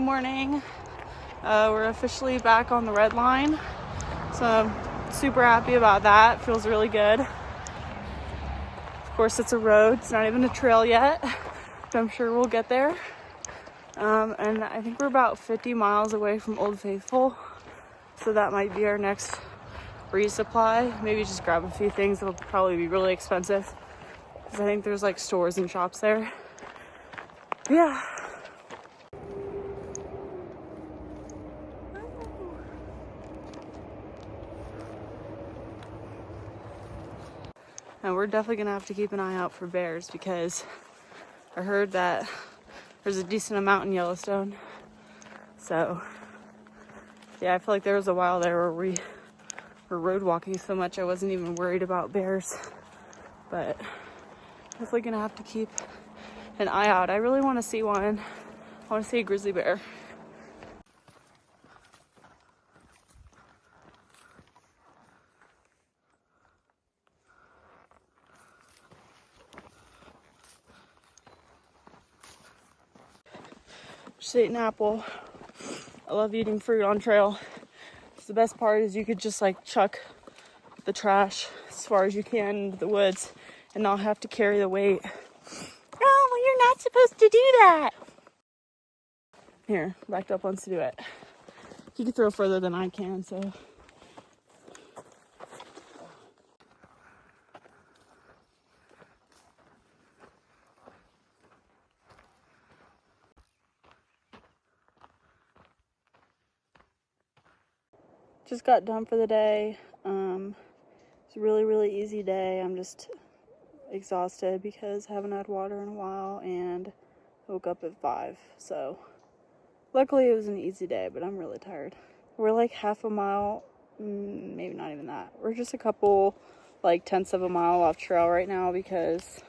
morning. We're officially back on the red line, so I'm super happy about that. Feels really good. Of course, it's a road. It's not even a trail yet, but I'm sure we'll get there. And I think we're about 50 miles away from Old Faithful, so that might be our next resupply. Maybe just grab a few things. It'll probably be really expensive because I think there's like stores and shops there. Yeah. And we're definitely gonna have to keep an eye out for bears because I heard that there's a decent amount in Yellowstone. So yeah, I feel like there was a while there where we were road walking so much I wasn't even worried about bears. But definitely gonna have to keep an eye out. I really want to see one. I want to see a grizzly bear. Just ate an apple. I love eating fruit on trail. The best part is you could just like chuck the trash as far as you can into the woods and not have to carry the weight. Oh, well, you're not supposed to do that. Here, backed up wants to do it. He can throw further than I can, so. Just got done for the day. It's a really easy day. I'm just exhausted because I haven't had water in a while and woke up at 5. So luckily it was an easy day, but I'm really tired. We're like half a mile, maybe not even that. We're just a couple like tenths of a mile off trail right now because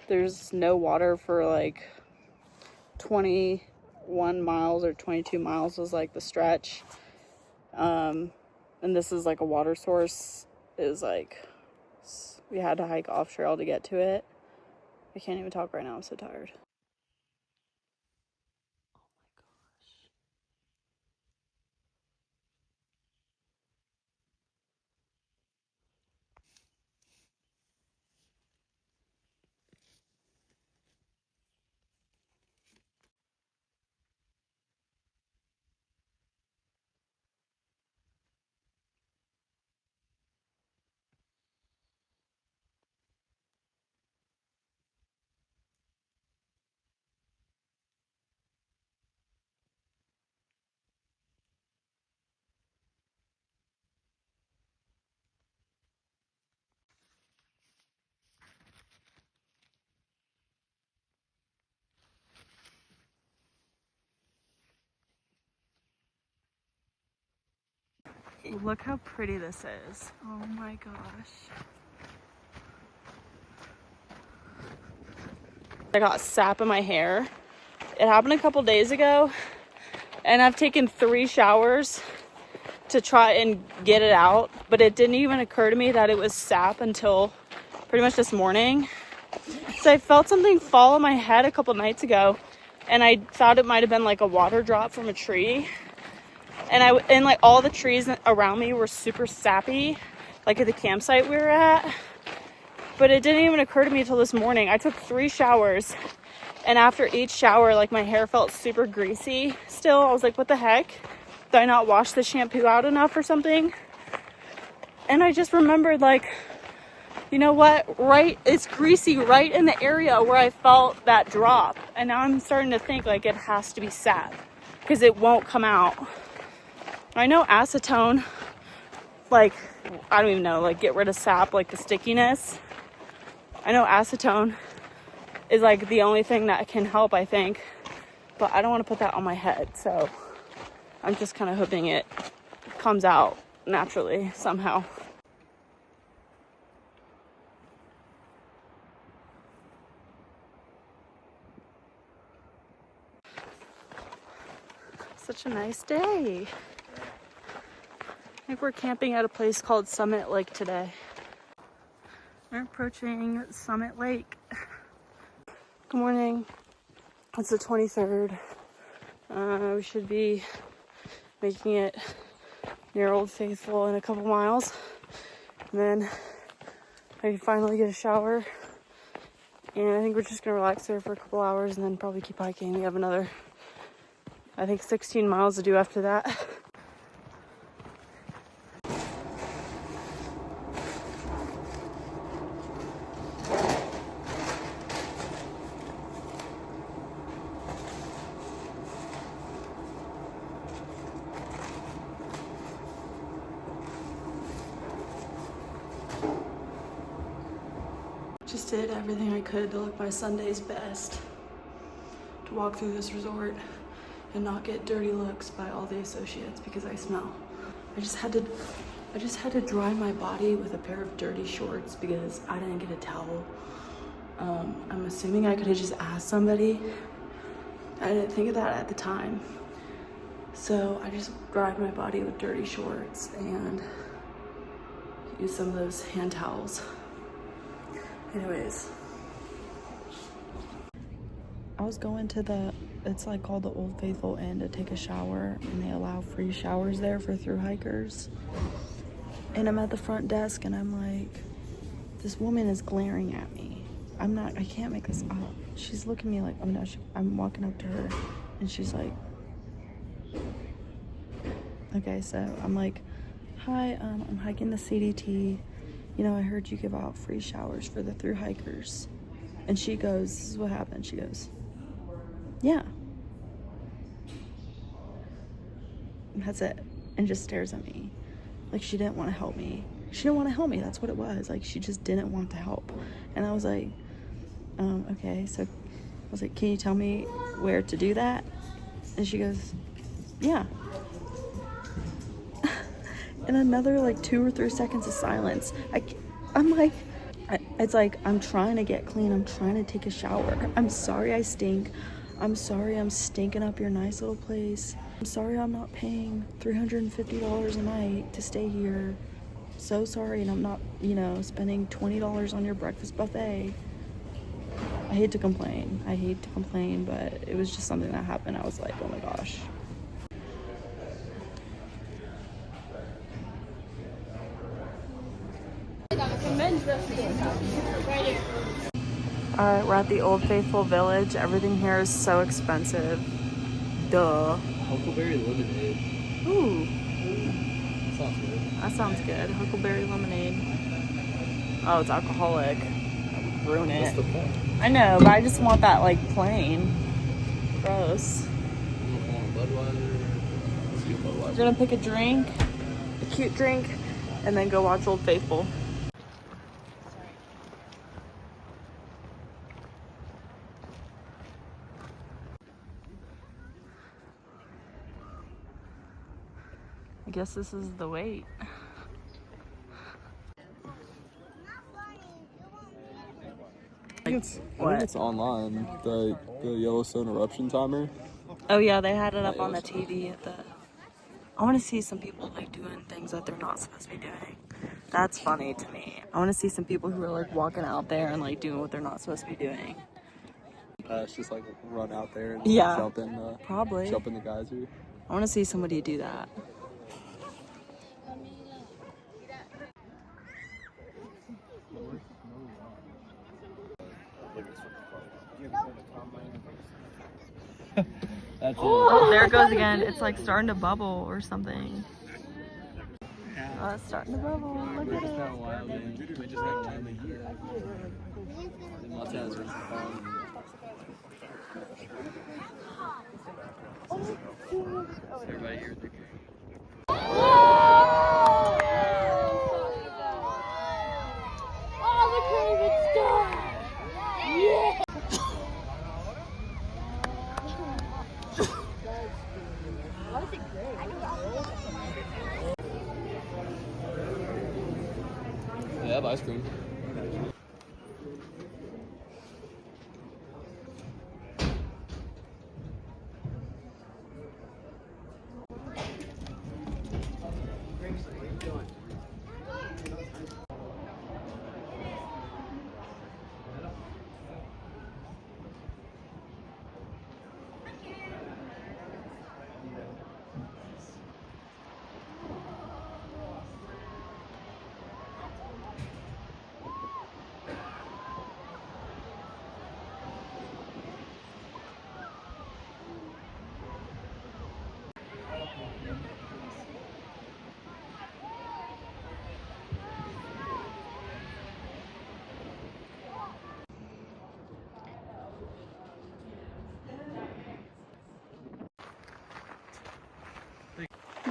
there's no water for like 21 miles or 22 miles was like the stretch. And this is like a water source. Is like we had to hike off trail to get to it. I can't even talk right now. I'm so tired. Look how pretty this is. Oh my gosh. I got sap in my hair. It happened a couple days ago, and I've taken 3 showers to try and get it out, but it didn't even occur to me that it was sap until pretty much this morning. So I felt something fall on my head a couple nights ago, and I thought it might have been like a water drop from a tree. And like all the trees around me were super sappy, like at the campsite we were at. But it didn't even occur to me until this morning. I took 3 showers, and after each shower, like my hair felt super greasy still. I was like, what the heck? Did I not wash the shampoo out enough or something? And I just remembered, like, you know what? It's greasy right in the area where I felt that drop. And now I'm starting to think like it has to be sap because it won't come out. I know acetone, like, I don't even know, like get rid of sap, like the stickiness. I know acetone is like the only thing that can help, I think, but I don't want to put that on my head. So I'm just kind of hoping it comes out naturally somehow. Such a nice day. I think we're camping at a place called Summit Lake today. We're approaching Summit Lake. Good morning. It's the 23rd. We should be making it near Old Faithful in a couple miles. And then I can finally get a shower. And I think we're just gonna relax there for a couple hours and then probably keep hiking. We have another, I think, 16 miles to do after that. Just did everything I could to look my Sunday's best to walk through this resort and not get dirty looks by all the associates because I smell. I just had to dry my body with a pair of dirty shorts because I didn't get a towel. I'm assuming I could have just asked somebody. I didn't think of that at the time. So I just dried my body with dirty shorts and used some of those hand towels. Anyways, I was going to it's like called the Old Faithful Inn to take a shower, and they allow free showers there for thru hikers. And I'm at the front desk and I'm like, this woman is glaring at me. I can't make this up. She's looking at me like, oh no, I'm walking up to her and she's like, okay, so I'm like, hi, I'm hiking the CDT. You know, I heard you give out free showers for the thru hikers. And she goes, this is what happened. She goes, yeah. And that's it. And just stares at me. Like she didn't want to help me. She didn't want to help me. That's what it was. Like she just didn't want to help. And I was like, okay. So I was like, can you tell me where to do that? And she goes, yeah. And another like 2 or 3 seconds of silence. I'm like, it's like, I'm trying to get clean. I'm trying to take a shower. I'm sorry I stink. I'm sorry I'm stinking up your nice little place. I'm sorry I'm not paying $350 a night to stay here. So sorry, and I'm not, spending $20 on your breakfast buffet. I hate to complain, but it was just something that happened. I was like, oh my gosh. Alright, we're at the Old Faithful Village. Everything here is so expensive. Duh. Huckleberry lemonade. Ooh. Sounds good. That sounds good. Huckleberry lemonade. Oh, it's alcoholic. Ruin it. What's the point? I know, but I just want that like plain. Gross. You don't want a Budweiser? Let's get Budweiser. We're gonna pick a drink, a cute drink, and then go watch Old Faithful. I guess this is the wait. I think it's online. The Yellowstone eruption timer. Oh yeah, they had it up on the TV at the. I want to see some people like doing things that they're not supposed to be doing. That's funny to me. I want to see some people who are like walking out there and like doing what they're not supposed to be doing. It's just like run out there and jump in the geyser. I want to see somebody do that. That's Oh, there it goes again. It's like starting to bubble or something. Oh, it's starting to bubble. Look at it. We just had a wild year. Everybody here thinking. Oh, the Craven's done! Yeah! They have ice cream.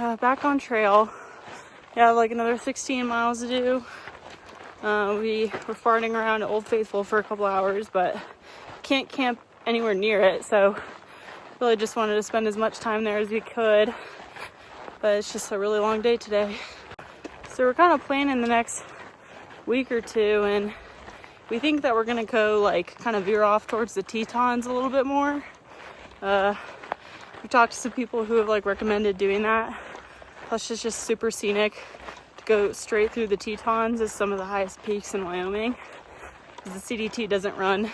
back on trail. We have like another 16 miles to do. We were farting around Old Faithful for a couple hours, but can't camp anywhere near it, so really just wanted to spend as much time there as we could. But it's just a really long day today. So we're kind of planning the next week or two, and we think that we're gonna go like kind of veer off towards the Tetons a little bit more. We've talked to some people who have like recommended doing that. Plus it's just super scenic to go straight through the Tetons as some of the highest peaks in Wyoming. Because the CDT doesn't run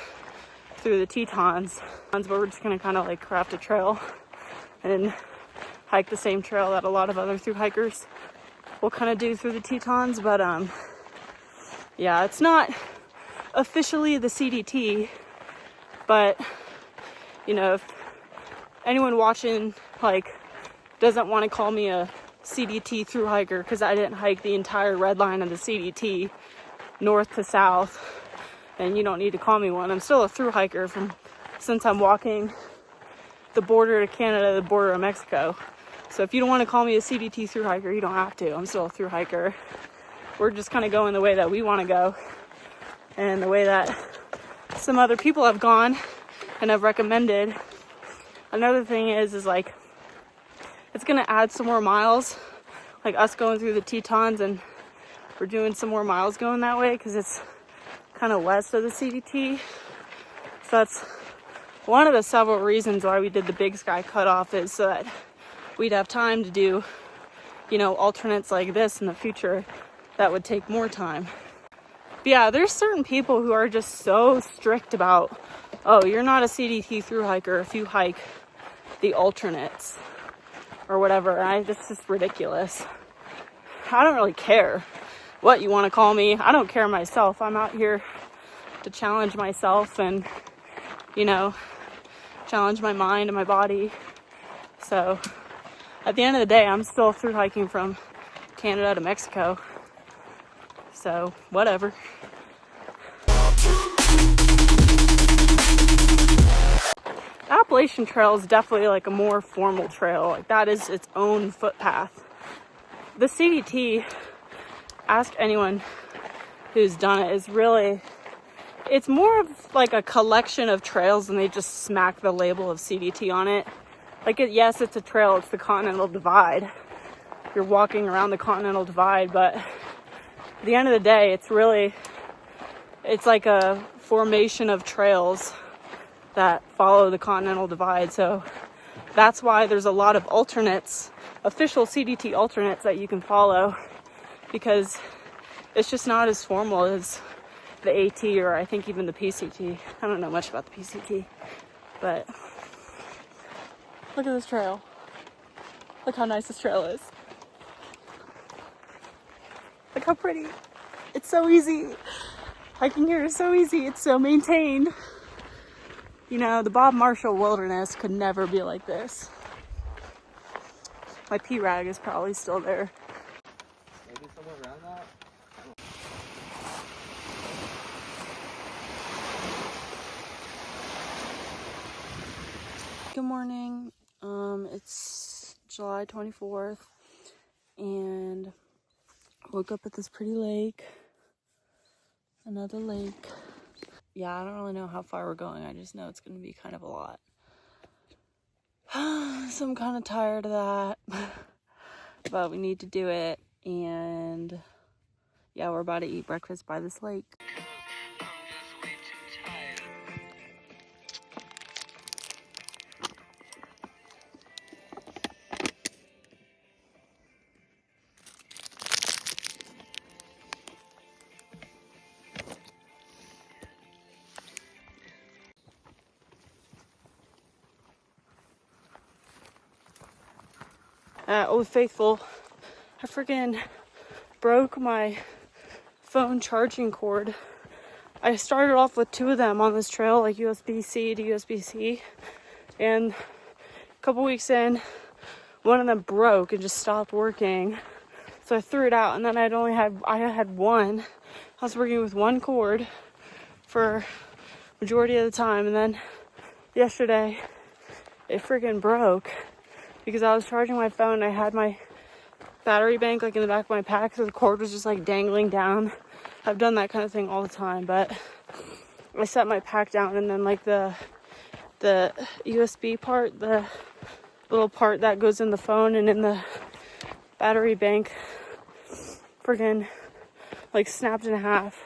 through the Tetons, but we're just gonna kind of like craft a trail and hike the same trail that a lot of other thru hikers will kind of do through the Tetons. But yeah, it's not officially the CDT, but you know, if anyone watching like doesn't want to call me a CDT thru hiker because I didn't hike the entire red line of the CDT north to south, then you don't need to call me one. I'm still a thru hiker since I'm walking the border to Canada, the border of Mexico. So if you don't want to call me a CDT thru hiker, you don't have to. I'm still a thru hiker. We're just kind of going the way that we want to go and the way that some other people have gone and have recommended. Another thing is like, it's going to add some more miles, like us going through the Tetons, and we're doing some more miles going that way because it's kind of west of the CDT. So that's one of the several reasons why we did the Big Sky cutoff, is so that we'd have time to do, you know, alternates like this in the future that would take more time. But yeah, there's certain people who are just so strict about, oh, you're not a CDT thru hiker if you hike the alternates or whatever. This is ridiculous. I don't really care what you want to call me. I don't care myself. I'm out here to challenge myself and, you know, challenge my mind and my body. So at the end of the day, I'm still thru hiking from Canada to Mexico. So whatever. Appalachian Trail is definitely like a more formal trail. Like that is its own footpath. The CDT, ask anyone who's done it, is really, it's more of like a collection of trails and they just smack the label of CDT on it. Like yes, it's a trail, it's the Continental Divide. You're walking around the Continental Divide, but at the end of the day, it's like a formation of trails that follow the Continental Divide. So that's why there's a lot of alternates, official CDT alternates that you can follow, because it's just not as formal as the AT or I think even the PCT. I don't know much about the PCT, but look at this trail. Look how nice this trail is. Look how pretty. It's so easy. Hiking here is so easy. It's so maintained. You know, the Bob Marshall Wilderness could never be like this. My P-Rag is probably still there. Maybe somewhere around that? Good morning. It's July 24th and woke up at this pretty lake. Another lake. Yeah, I don't really know how far we're going. I just know it's going to be kind of a lot. So I'm kind of tired of that. But we need to do it. And yeah, we're about to eat breakfast by this lake. Old Faithful, I freaking broke my phone charging cord. I started off with 2 of them on this trail, like USB-C to USB-C, and a couple weeks in, one of them broke and just stopped working. So I threw it out, and then I had one. I was working with one cord for majority of the time, and then yesterday it freaking broke because I was charging my phone. I had my battery bank like in the back of my pack, so the cord was just like dangling down. I've done that kind of thing all the time, but I set my pack down, and then like the USB part, the little part that goes in the phone and in the battery bank, friggin' like snapped in half.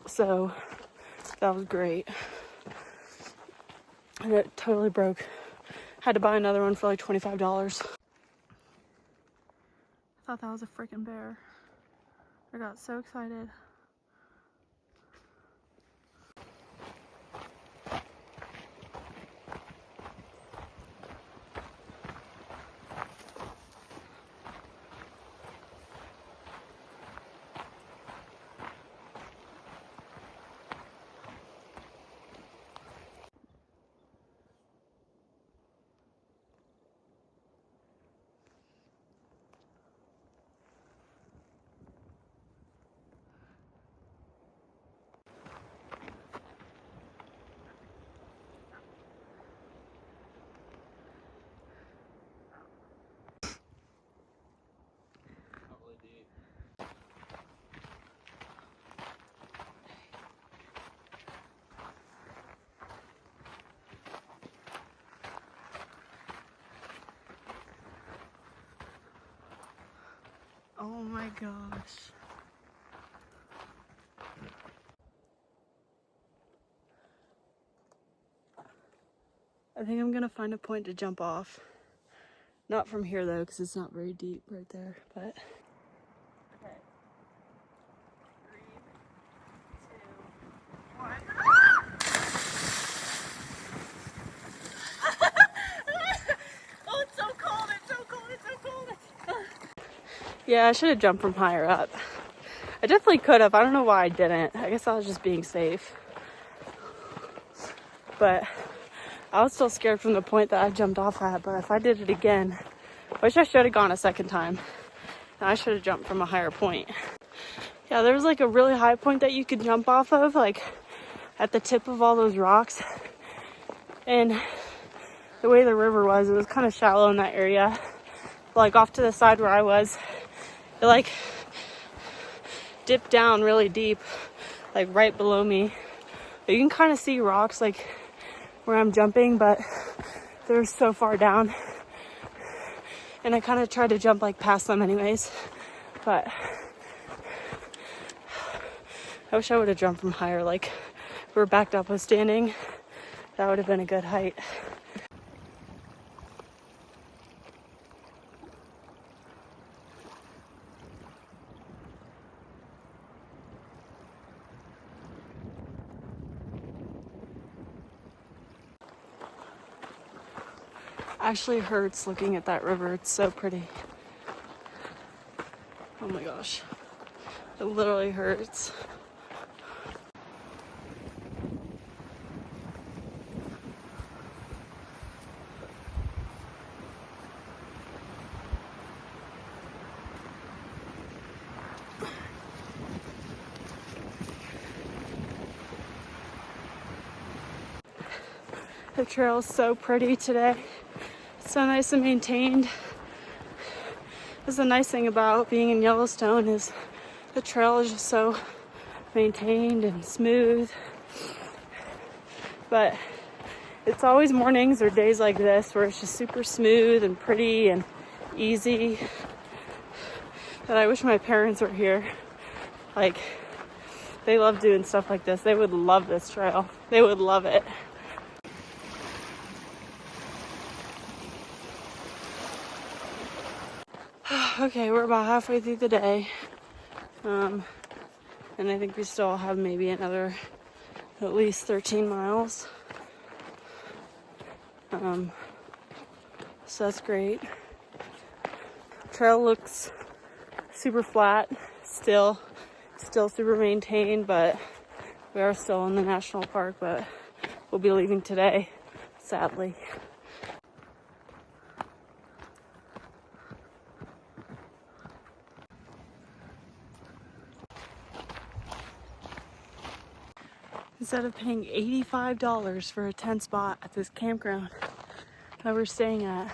So that was great. And it totally broke. Had to buy another one for like $25. I thought that was a freaking bear. I got so excited. Oh my gosh. I think I'm gonna find a point to jump off. Not from here though, because it's not very deep right there, but. Okay. 3, 2, 1. Oh, it's so cold, it's so cold, it's so cold. Yeah, I should have jumped from higher up. I definitely could have. I don't know why I didn't. I guess I was just being safe. But I was still scared from the point that I jumped off at. But if I did it again, I wish I should have gone a second time. And I should have jumped from a higher point. Yeah, there was like a really high point that you could jump off of, like at the tip of all those rocks. And the way the river was, it was kind of shallow in that area. Like off to the side where I was, it like dipped down really deep, like right below me. But you can kind of see rocks like where I'm jumping, but they're so far down. And I kind of tried to jump like past them anyways. But I wish I would have jumped from higher, like where backed up was standing. That would have been a good height. Actually hurts looking at that river. It's so pretty. Oh my gosh. It literally hurts. The trail is so pretty today. It's so nice and maintained. That's the nice thing about being in Yellowstone is the trail is just so maintained and smooth. But it's always mornings or days like this where it's just super smooth and pretty and easy that I wish my parents were here. Like, they love doing stuff like this. They would love this trail. They would love it. Okay, we're about halfway through the day. And I think we still have maybe another at least 13 miles. So that's great. Trail looks super flat, still super maintained, but we are still in the national park, but we'll be leaving today, sadly. Instead of paying $85 for a tent spot at this campground that we're staying at,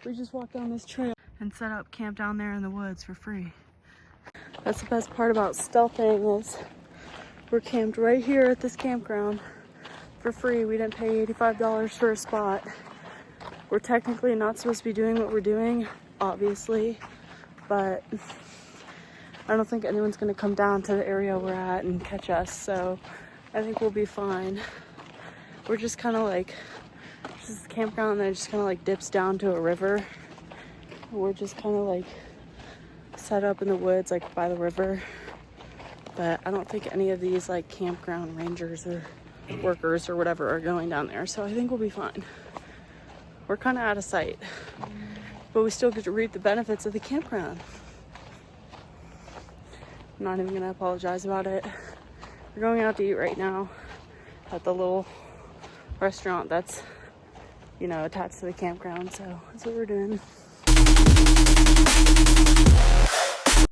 We just walked down this trail and set up camp down there in the woods for free. That's the best part about stealthing is we're camped right here at this campground for free. We didn't pay $85 for a spot. We're technically not supposed to be doing what we're doing, obviously, but I don't think anyone's gonna come down to the area we're at and catch us, so I think we'll be fine. We're just kind of like, this is the campground that just kind of like dips down to a river. We're just kind of like set up in the woods, like by the river. But I don't think any of these like campground rangers or workers or whatever are going down there, so I think we'll be fine. We're kind of out of sight, but we still get to reap the benefits of the campground. I'm not even gonna apologize about it. We're going out to eat right now at the little restaurant that's, you know, attached to the campground, so that's what we're doing.